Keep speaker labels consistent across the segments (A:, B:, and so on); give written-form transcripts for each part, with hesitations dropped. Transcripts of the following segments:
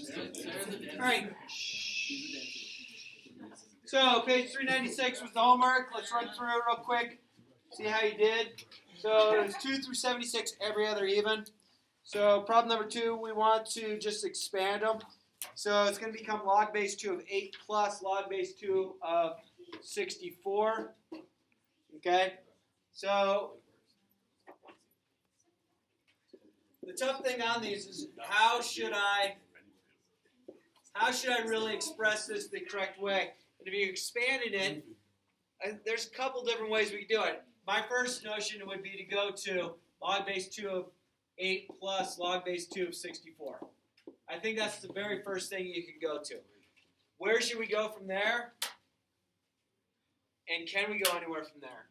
A: All right. So page 396 was the homework. Let's run through it real quick. See how you did. So there's 2 through 76 every other even. So problem number 2, we want to just expand them. So it's going to become log base 2 of 8 plus log base 2 of 64. Okay? So the tough thing on these is how should I really express this the correct way? And if you expanded it, there's a couple different ways we can do it. My first notion would be to go to log base 2 of 8 plus log base 2 of 64. I think that's the very first thing you can go to. Where should we go from there? And can we go anywhere from there?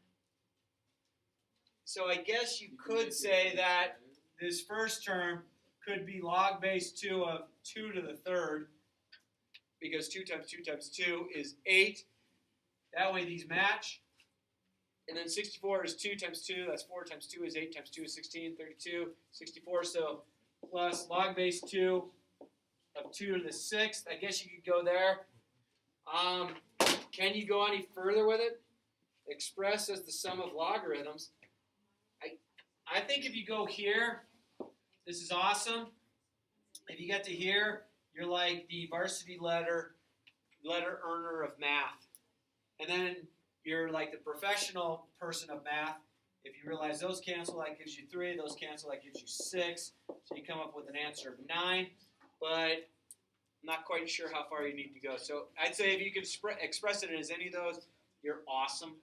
A: So I guess you could say that this first term could be log base 2 of 2 to the third, because 2 times 2 times 2 is 8. That way these match. And then 64 is 2 times 2. That's 4 times 2 is 8 times 2 is 16, 32, 64. So plus log base 2 of 2 to the 6th. I guess you could go there. Can you go any further with it? Express as the sum of logarithms. I think if you go here, this is awesome. If you get to here, you're like the varsity letter earner of math. And then you're like the professional person of math. If you realize those cancel, that gives you 3. Those cancel, that gives you 6. So you come up with an answer of 9. But I'm not quite sure how far you need to go. So I'd say if you can express it as any of those, you're awesome.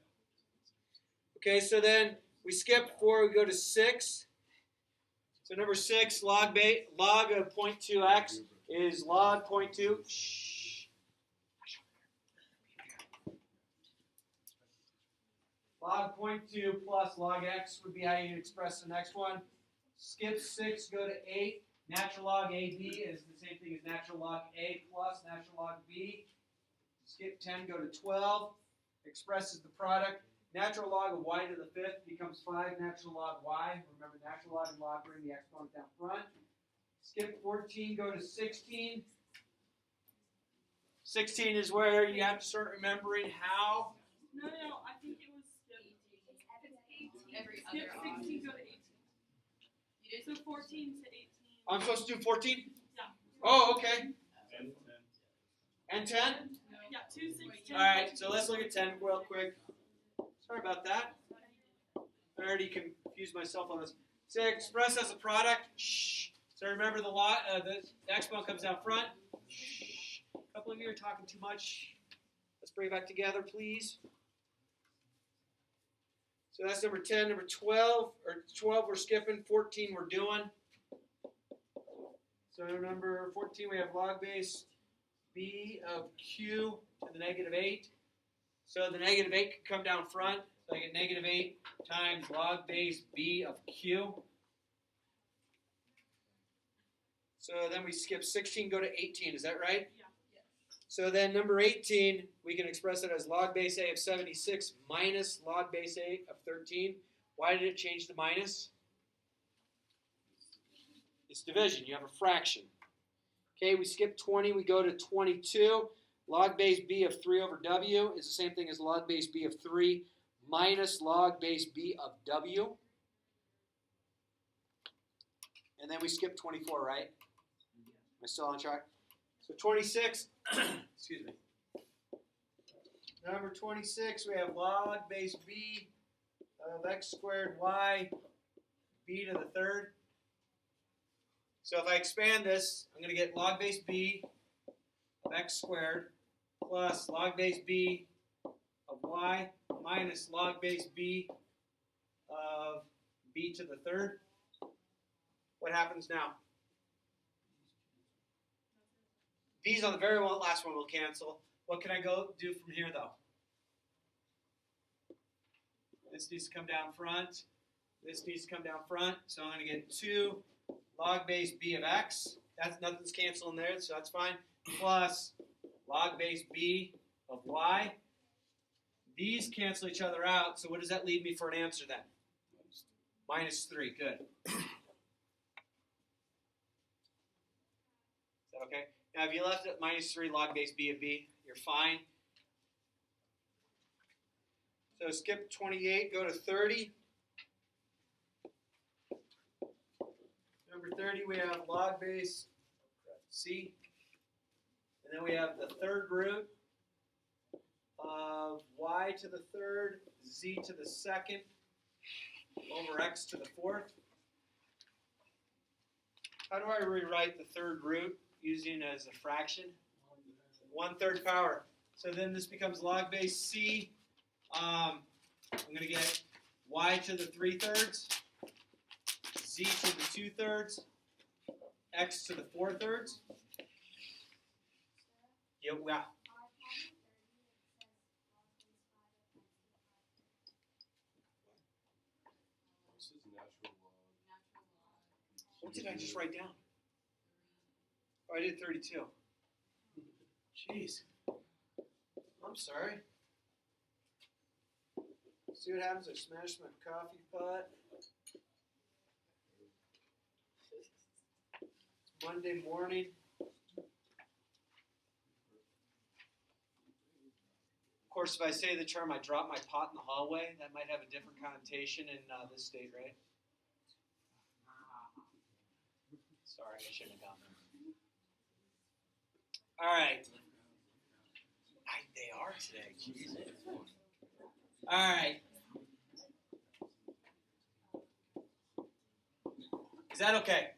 A: Okay, so then we skip 4, we go to 6. So number 6, log of 0.2x is log 0.2. Log 0.2 plus log x would be how you express the next one. Skip 6, go to 8. Natural log AB is the same thing as natural log A plus natural log B. Skip 10, go to 12. Expresses the product. Natural log of y to the 5th becomes 5 natural log y. Remember, natural log and log bring the exponent down front. Skip 14, go to 16. 16 is where you have to start remembering how.
B: No, I think it was
C: Every
B: skip
C: other
B: 16, go to 18. So 14 to 18.
A: I'm supposed to do 14?
B: Yeah.
A: Oh, okay. And 10?
B: Yeah, 2, 6, 10.
A: All right, so let's look at 10 real quick. Sorry about that. I already confused myself on this. So express as a product. Shh. So remember the exponent comes down front. Shh. A couple of you are talking too much. Let's bring it back together, please. So that's number 10. Number 12, or 12 we're skipping. 14 we're doing. So number 14 we have log base b of q to the negative 8. So the negative 8 can come down front. So I get negative 8 times log base b of q. So then we skip 16, go to 18. Is that right?
B: Yeah.
A: So then number 18, we can express it as log base a of 76 minus log base a of 13. Why did it change to minus? It's division. You have a fraction. Okay, we skip 20. We go to 22. Log base b of 3 over w is the same thing as log base b of 3 minus log base b of w. And then we skip 24, right? Am I still on track? So 26, excuse me. Number 26, we have log base b of x squared y b to the third. So if I expand this, I'm going to get log base b of x squared plus log base b of y minus log base b of b to the third. What happens now? B's on the very last one will cancel. What can I go do from here, though? This needs to come down front. This needs to come down front. So I'm going to get 2 log base b of x. That's nothing's canceling there, so that's fine. Plus log base b of y. These cancel each other out, so what does that leave me for an answer then? Minus 3. Good. Is that Okay. Now, if you left it minus 3 log base b of b, you're fine. So skip 28, go to 30. Number 30, we have log base c. And then we have the third root of y to the third, z to the second, over x to the fourth. How do I rewrite the third root using it as a fraction? 1/3 power. So then this becomes log base c. I'm going to get y to the 3/3, z to the 2/3, x to the 4/3. Yeah, wow. What did I just write down? Oh, I did 32. Jeez. I'm sorry. See what happens? I smashed my coffee pot. It's Monday morning. Of course, if I say the term, I drop my pot in the hallway, that might have a different connotation in this state, right? Sorry, I shouldn't have gone there. All right. They are today. Jesus. All right. Is that okay?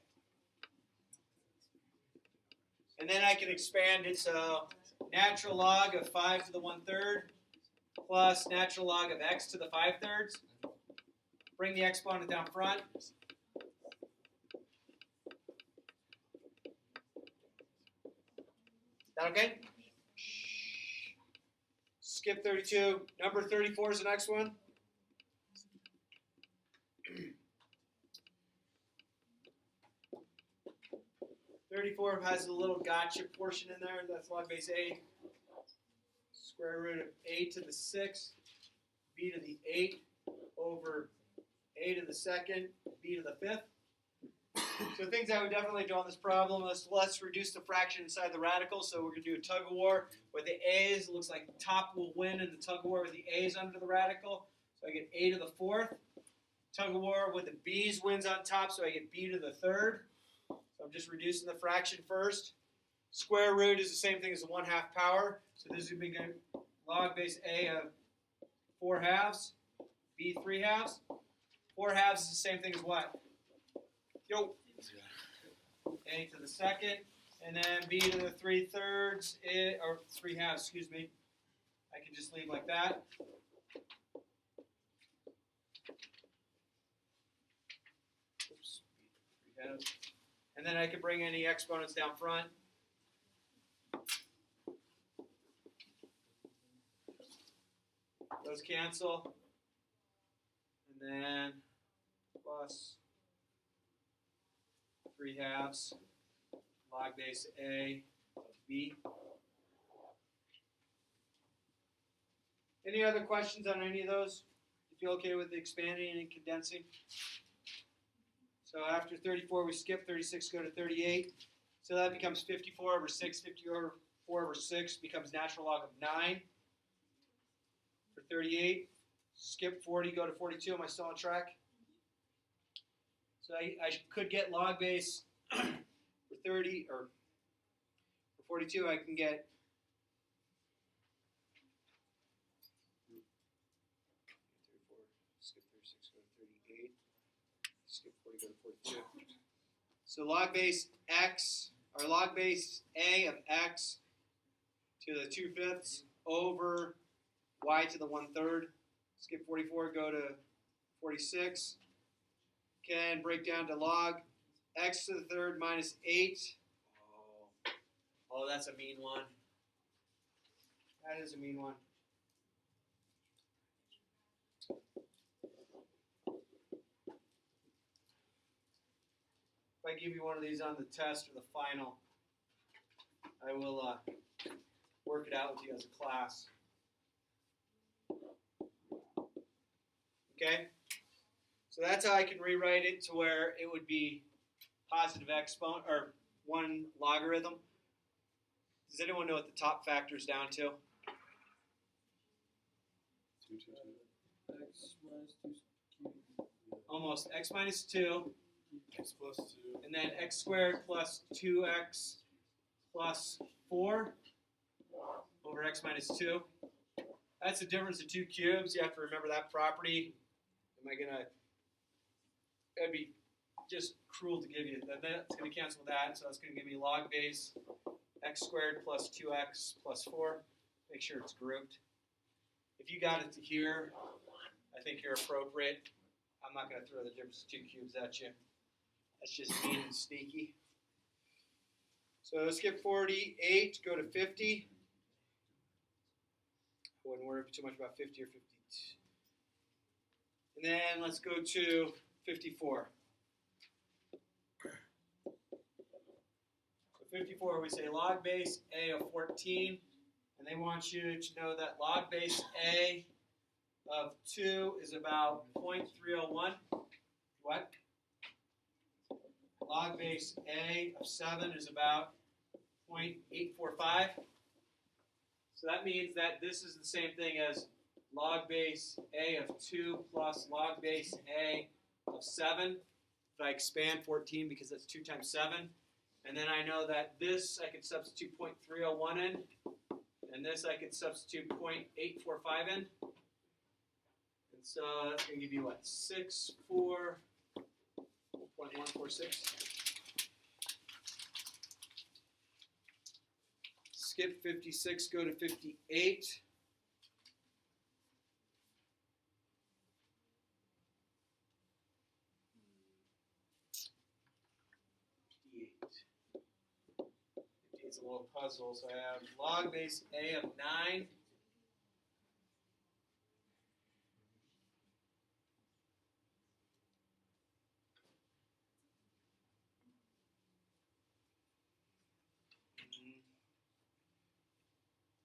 A: And then I can expand it, so natural log of 5 to the 1/3 plus natural log of x to the 5/3. Bring the exponent down front. Is that okay? Skip 32. Number 34 is the next one. (34) has a little gotcha portion in there. That's log base a. Square root of a to the 6, b to the 8 over a to the 2nd, b to the 5th. So things I would definitely do on this problem is let's reduce the fraction inside the radical. So we're going to do a tug of war with the a's. It looks like the top will win in the tug of war with the a's under the radical. So I get a to the 4th. Tug of war with the b's wins on top, so I get b to the 3rd. So I'm just reducing the fraction first. Square root is the same thing as the 1/2 power. So this would be log base a of 4/2, b 3/2. 4/2 is the same thing as what? Yo. A to the 2nd, and then b to the 3/3, or 3/2, excuse me. I can just leave like that. Oops, 3/2. And then I can bring any exponents down front. Those cancel. And then plus 3/2 log base a of b. Any other questions on any of those? You feel okay with the expanding and condensing? So after 34, we skip 36, go to 38. So that becomes 54 over 6. 54 over 6 becomes natural log of 9. For 38, skip 40, go to 42. Am I still on track? So I could get log base for 30, or for 42, I can get skip 36, go to 38. Skip 40, go to 42. So log base x, or log base a of x to the 2/5 over y to the 1/3. Skip 44, go to 46. Can break down to log x to the 3rd minus 8. Oh, that's a mean one. That is a mean one. If I give you one of these on the test or the final, I will work it out with you as a class. Okay? So that's how I can rewrite it to where it would be positive exponent, or 1 logarithm. Does anyone know what the top factor is down to?
D: 2, 2, 2.
E: X minus 2 cubed.
A: Almost. X minus 2,
D: X plus 2.
A: and then x squared plus 2x plus 4 over x minus 2. That's the difference of 2 cubes. You have to remember that property. Am I going to... That'd be just cruel to give you. That's going to cancel with that, so that's going to give me log base x squared plus 2x plus 4. Make sure it's grouped. If you got it to here, I think you're appropriate. I'm not going to throw the difference of 2 cubes at you. That's just mean and sneaky. So skip 48, go to 50. I wouldn't worry too much about 50 or 52. And then let's go to 54. So 54, we say log base A of 14. And they want you to know that log base A of 2 is about 0.301. What? Log base A of 7 is about 0.845. So that means that this is the same thing as log base A of 2 plus log base A of 7. If I expand 14 because that's 2 times 7. And then I know that this I could substitute 0.301 in. And this I could substitute 0.845 in. And so that's going to give you what? 64.146. Skip 56, go to 58. It's a little puzzle, so I have log base A of 9.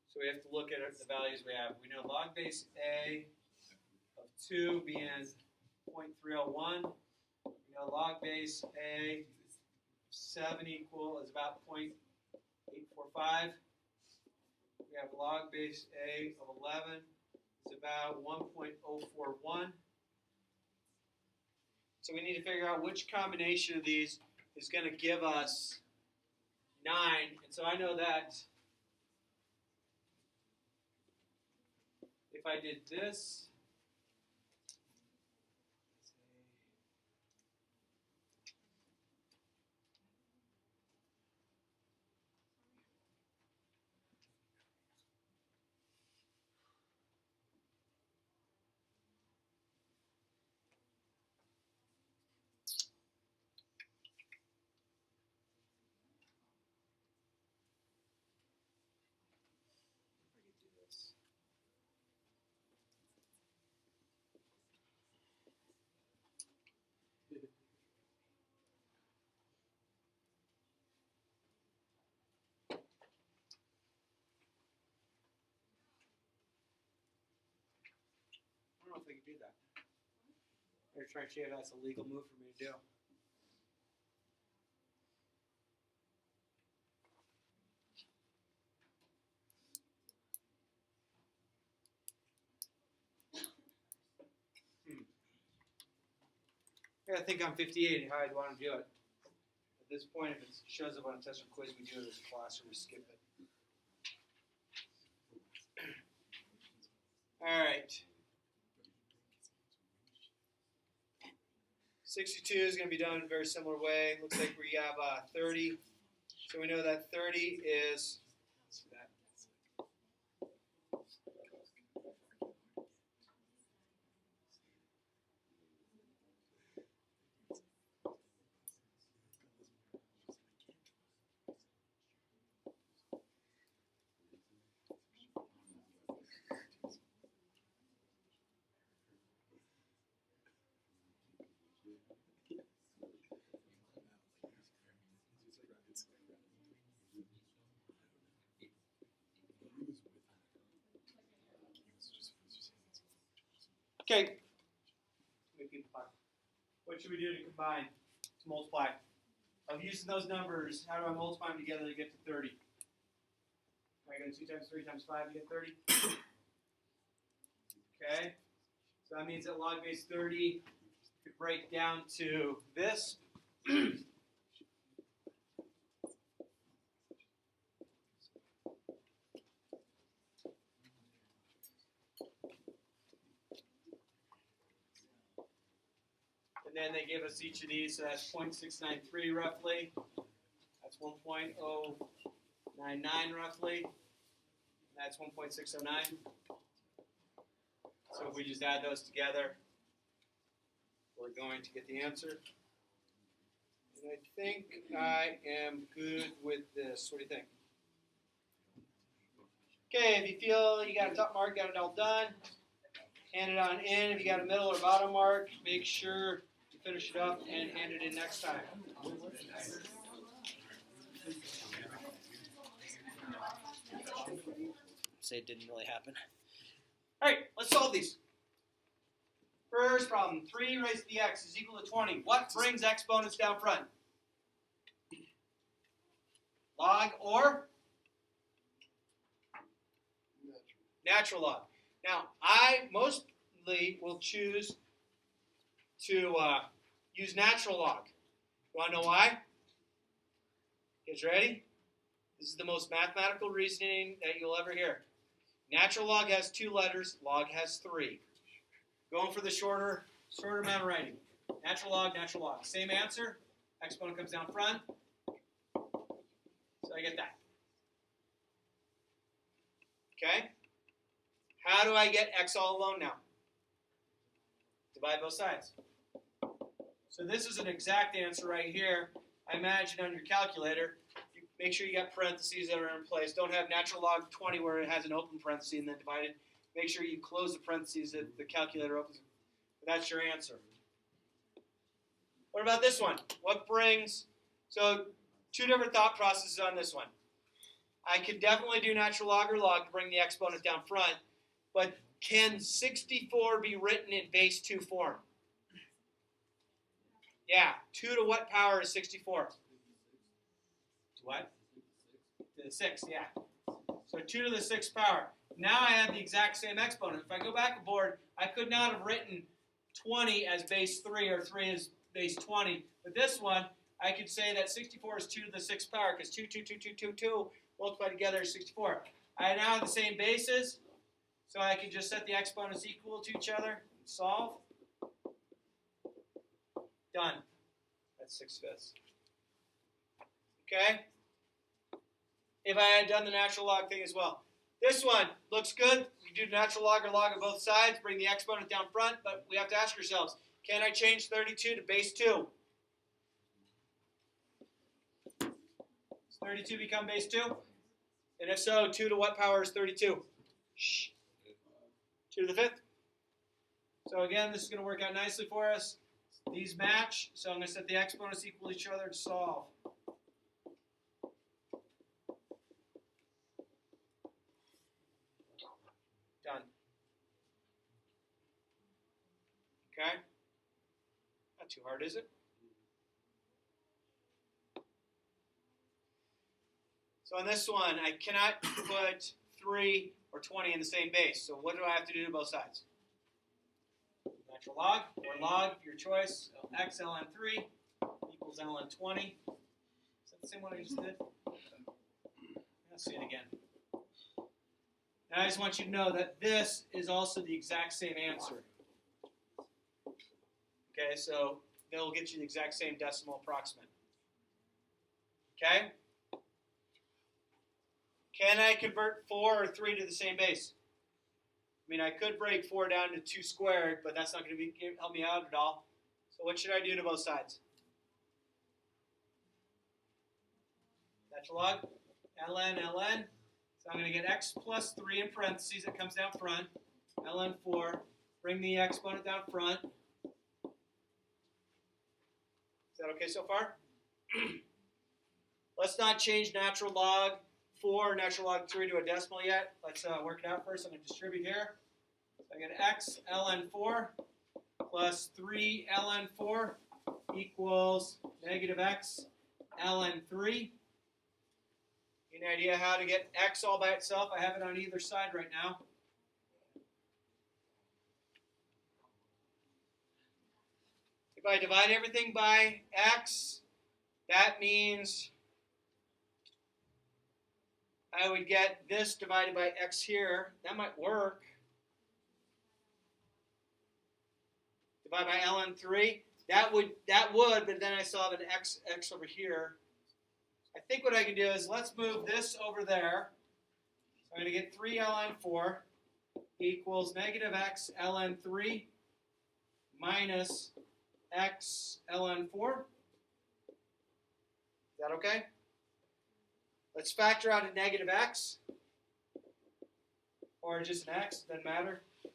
A: So we have to look at the values we have. We know log base A of 2 being 0.301. We know log base A of 7 is about 0.845. We have log base A of 11 is about 1.041. So we need to figure out which combination of these is going to give us 9. And so I know that if I did this, I don't know if I can do that. They're trying to see if that's a legal move for me to do. I gotta think on 58 how I'd want to do it. At this point, if it shows up on a test or quiz, we do it as a class or we skip it. All right. 62 is going to be done in a very similar way. Looks like we have 30. So we know that 30 is, let's see that. Okay. What should we do to combine, to multiply? Of using those numbers, how do I multiply them together to get to 30? I go 2 times 3 times 5, you get 30. Okay, so that means that log base 30 could break down to this. And then they give us each of these, so that's 0.693 roughly. That's 1.099 roughly. That's 1.609. So if we just add those together, we're going to get the answer. And I think I am good with this. What do you think? Okay, if you feel you got a top mark, got it all done, hand it on in. If you got a middle or bottom mark, make sure you finish it up and hand it in next time. Say it didn't really happen. All right, let's solve these. First problem, 3 raised to the x is equal to 20. What brings exponents down front? Log or natural log. Now, I mostly will choose to use natural log. You want to know why? You guys ready? This is the most mathematical reasoning that you'll ever hear. Natural log has 2 letters, log has 3. Going for the shorter amount of writing. Natural log, same answer. Exponent comes down front. So I get that. Okay? How do I get x all alone now? Divide both sides. So this is an exact answer right here. I imagine on your calculator, you make sure you got parentheses that are in place. Don't have natural log 20 where it has an open parenthesis and then divide it. Make sure you close the parentheses that the calculator opens. But that's your answer. What about this one? What brings... So 2 different thought processes on this one. I could definitely do natural log or log to bring the exponent down front, but can 64 be written in base 2 form? Yeah, 2 to what power is 64? To what? To the 6th, yeah. So 2 to the 6th power. Now I have the exact same exponent. If I go back a board, I could not have written 20 as base 3 or 3 as base 20. But this one, I could say that 64 is 2 to the 6th power because 2, 2, 2, 2, 2, 2 multiplied together is 64. I now have the same bases, so I can just set the exponents equal to each other and solve. Done. That's 6/5. Okay? If I had done the natural log thing as well. This one looks good. We do natural log or log on both sides, bring the exponent down front, but we have to ask ourselves, can I change 32 to base 2? Does 32 become base 2? And if so, 2 to what power is 32? Shh. 2 to the 5th. So again, this is going to work out nicely for us. These match, so I'm going to set the exponents equal to each other to solve. Done. Okay? Not too hard, is it? So on this one, I cannot put 3 or 20 in the same base. So what do I have to do to both sides? Natural log or log, your choice. So x ln 3 equals ln 20. Is that the same one I just did? Let's see it again. Now I just want you to know that this is also the exact same answer. Okay, so they'll get you the exact same decimal approximate. Okay? Can I convert 4 or 3 to the same base? I mean, I could break 4 down to 2 squared, but that's not going to help me out at all. So what should I do to both sides? Natural log, ln, ln. So I'm going to get x plus 3 in parentheses that comes down front. ln 4. Bring the exponent down front. Is that okay so far? Let's not change natural log 4 or natural log 3 to a decimal yet. Let's work it out first. I'm going to distribute here. So I get x ln 4 plus 3 ln 4 equals negative x ln 3. Any idea how to get x all by itself? I have it on either side right now. If I divide everything by x, that means I would get this divided by x here. That might work. Divide by ln 3. That would, but then I still have an x over here. I think what I can do is let's move this over there. So I'm going to get 3 ln 4 equals negative x ln 3 minus x ln 4. Is that okay? Let's factor out a negative x, or just an x, doesn't matter. And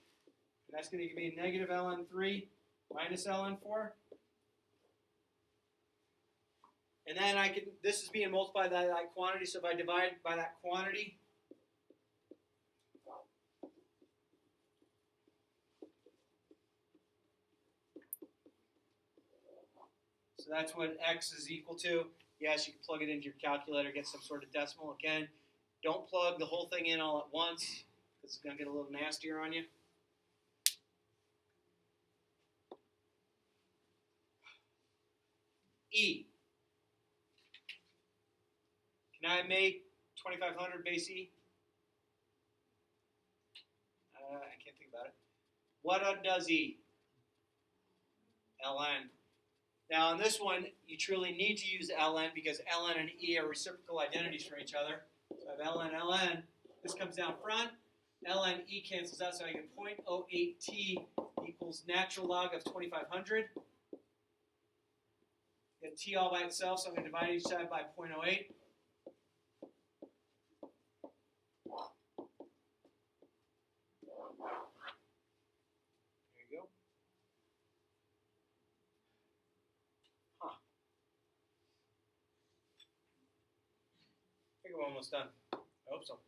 A: that's going to give me negative ln 3 minus ln 4. And then I can, this is being multiplied by that quantity, so if I divide by that quantity, so that's what x is equal to. Yes, you can plug it into your calculator, get some sort of decimal. Again, don't plug the whole thing in all at once, because it's going to get a little nastier on you. E. Can I make 2500 base E? I can't think about it. What does E? ln. Now on this one, you truly need to use ln because ln and E are reciprocal identities for each other. So I have ln. This comes down front. ln E cancels out, so I get 0.08t equals natural log of 2500. Get t all by itself, so I'm going to divide each side by 0.08. There you go. Huh. I think I'm almost done. I hope so.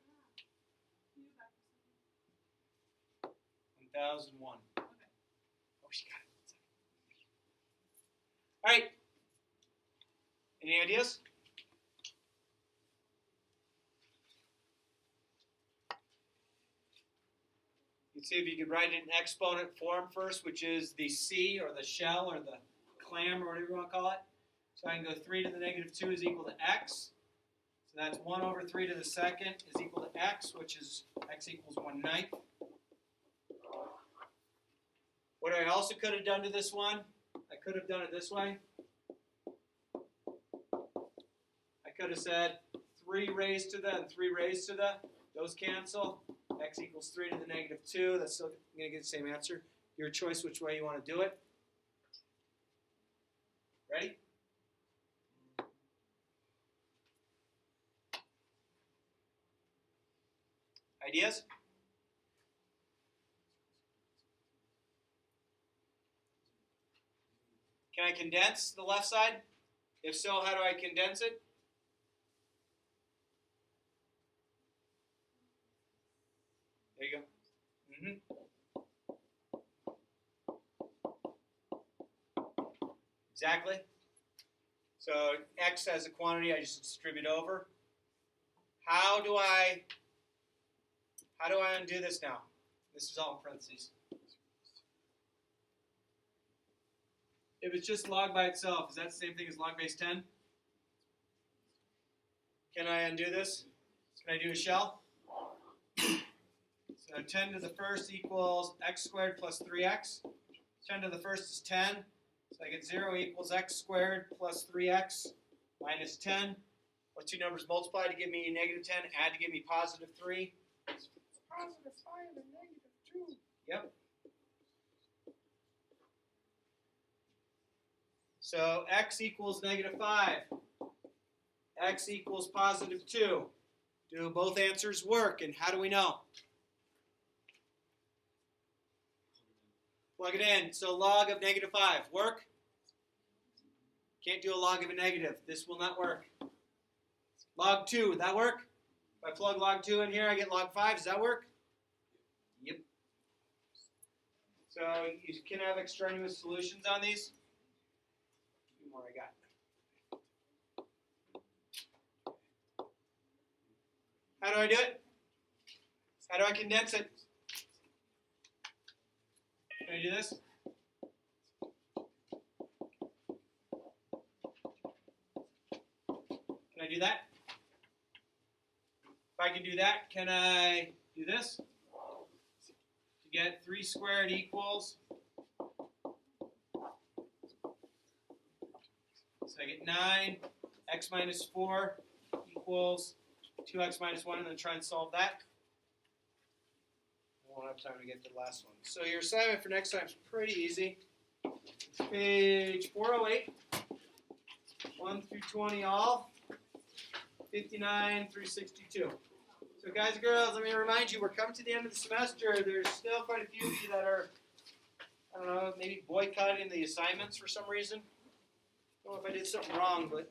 A: 1001.
B: Okay.
A: Oh, she got it. All right. Any ideas? You can see if you could write it in exponent form first, which is the C or the shell or the clam or whatever you want to call it. So I can go 3 to the negative 2 is equal to x. So that's 1 over 3 to the second is equal to x, which is x equals 1/9. What I also could have done to this one, I could have done it this way. I could have said 3 raised to the and 3 raised to the. Those cancel. X equals 3 to the negative 2. That's still going to get the same answer. Your choice which way you want to do it. Ready? Ideas? Can I condense the left side? If so, how do I condense it? There you go. Exactly. So x as a quantity, I just distribute over. How do I undo this now? This is all in parentheses. If it's just log by itself, is that the same thing as log base 10? Can I undo this? Can I do a shell? So 10 to the first equals x squared plus 3x. 10 to the first is 10. So I get 0 equals x squared plus 3x minus 10. What two numbers multiply to give me negative 10, add to give me positive 3. It's positive 5 and negative 2. Yep. So x equals negative 5. X equals positive 2. Do both answers work? And how do we know? Plug it in. So log of negative 5. Work? Can't do a log of a negative. This will not work. Log 2. Would that work? If I plug log 2 in here, I get log 5. Does that work? Yep. So you can have extraneous solutions on these. Two more I got. How do I do it? How do I condense it? Can I do this? Can I do that? If I can do that, can I do this? To get 3 squared equals, so I get 9, x minus 4 equals 2x minus 1, and then try and solve that. I won't have time to get to the last one. So your assignment for next time is pretty easy. It's page 408, 1 through 20 all, 59 through 62. So guys and girls, let me remind you, we're coming to the end of the semester. There's still quite a few of you that are, I don't know, maybe boycotting the assignments for some reason. I don't know if I did something wrong, but